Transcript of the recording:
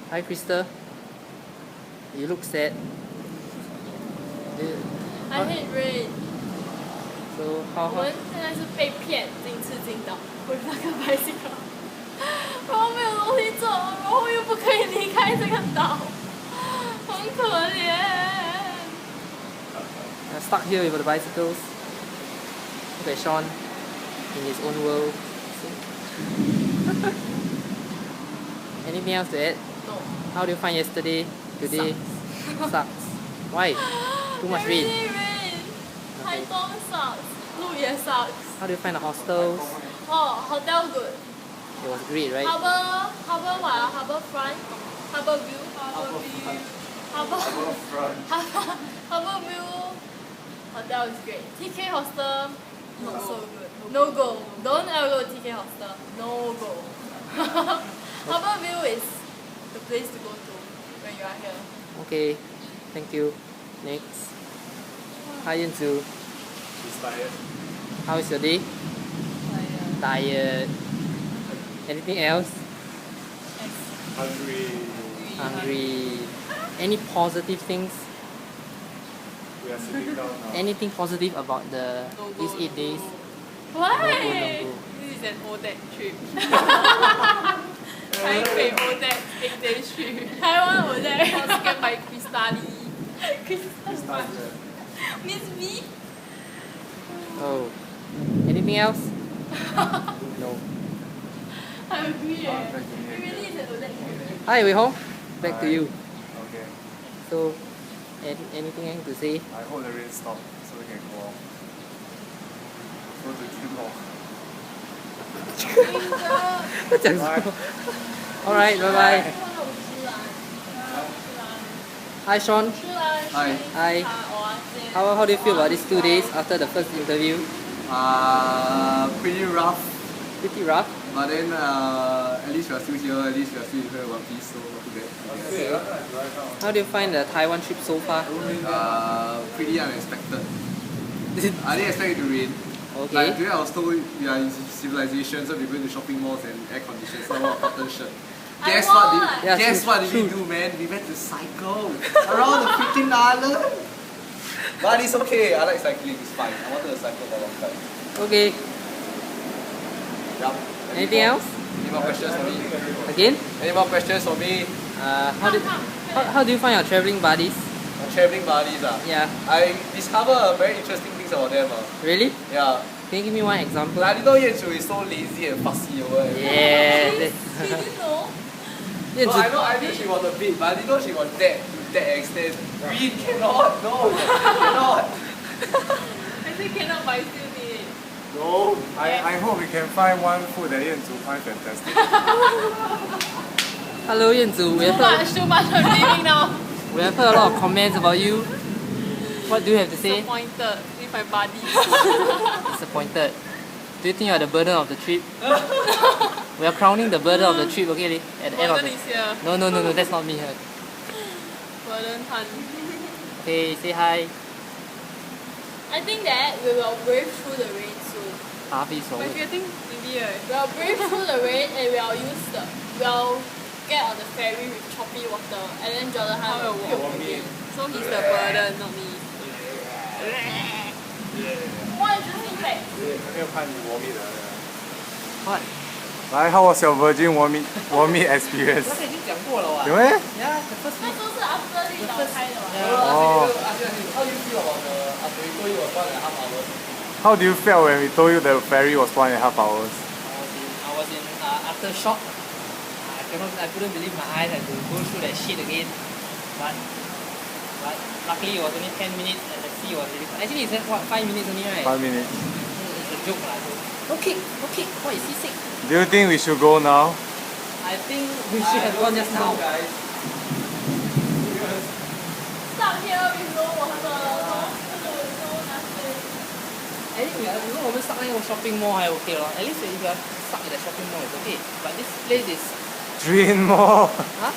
Hi, Krista. You look sad. I hate rain. So 我 how 们现在是被骗进赤金岛 with 那个 bicycle， 然后没有东西做，然后又不可以离开这个岛，很可怜。stuck here with the bicycles. Look at Sean in his own world. Anything else to add? No. How do you find yesterday? Today? Sucks. Why? Too much rain. Everyday rain. 台东 sucks. 路也 sucks. How do you find the hostels? Oh, hotel good. It was great, right? Harbour what? Harbour front? Harbour view? Harbour view. Hotel is great. TK hostel, not so good. No go. Don't ever go to TK hostel. No go. Harbour view is the place to go to when you are here. Okay. Thank you. Next. Hi, Yunzu. She's tired. How is your day? Tired. Anything else? Hungry. Hungry. Any positive things? We are sitting down now. Anything positive about these 8 days? Why? No go. This is an ODAC trip. Taipei ODAC 8-day trip. Taiwan ODAC. Sponsored by Cristali. Miss V? Oh. Anything else? No. I agree. It really is an ODAC trip. Hi, Wei Hong. Back to you. Okay. So, anything to say? I hope the rain stops so we can go off. Go to Cijin. Alright, bye bye. Hi, Sean. Hi. Hi. How do you feel about these 2 days after the first interview? Pretty rough. Pretty rough. But then at least we are still here. At least we are still here in one piece. So not too bad. How do you find the Taiwan trip so far? Pretty unexpected. I didn't expect it to rain. Okay. Like today I was told we are in civilization, so we're going to shopping malls and air conditioned, so I want a cotton shirt. Guess what? Yeah, Guess true, what did we do, man? We went to cycle around the freaking island. But it's okay. I like cycling. It's fine. I wanted to cycle for a long time. Okay. Yup. Anything else? Any more questions for me? Again? Any more questions for me? How do you find your traveling buddies? Traveling buddies. Yeah. I discover very interesting things about them. Really? Yeah. Can you give me one example? Like, you know Yanchu is so lazy and fussy over it. Yeah. He didn't know. No, I knew she was a bit, but I didn't know she was that to that extent. We cannot, no, cannot. I said cannot, but I still did it. No. I hope we can find one food that Yan Zhu find fantastic. Hello, Yanzu. Too much, I'm leaving now. We have heard a lot of comments about you. What do you have to say? Disappointed with my body. Disappointed. Do you think you are the burden of the trip? We are crowning the burden of the trip, okay? At the end of Burden is here. No, that's not me. Burden Tan. Okay, say hi. I think that we will brave through the rain soon. But if you think maybe we'll brave through the rain and we'll get on the ferry with choppy water and then Jordan Han will puke again. So he's the burden, not me. What interesting fact? 还没有看你 vomit 的。 What? 来 ，How was your virgin vomit experience？ 那个已经讲过了哇。有咩？ Yeah, the first 那时候是 after 绿岛开的嘛。Oh. How do you feel about after we told you was 1.5 hours? How do you feel when we told you the ferry was 1.5 hours? I was in aftershock. I couldn't believe my eyes. I had to go through that shit again. But luckily it was only 10 minutes and the sea was really fast. Actually it's what, 5 minutes only, right? 5 minutes. It's a joke lah. No kick. What is he sick? Do you think we should go now? I think we should have gone just now. Guys. Stuck here with no water, no nothing. I think 如果我们 stuck 那个 shopping mall 还 okay 咯。At least if you are stuck at the shopping mall it's okay. But this place is Dream more. huh?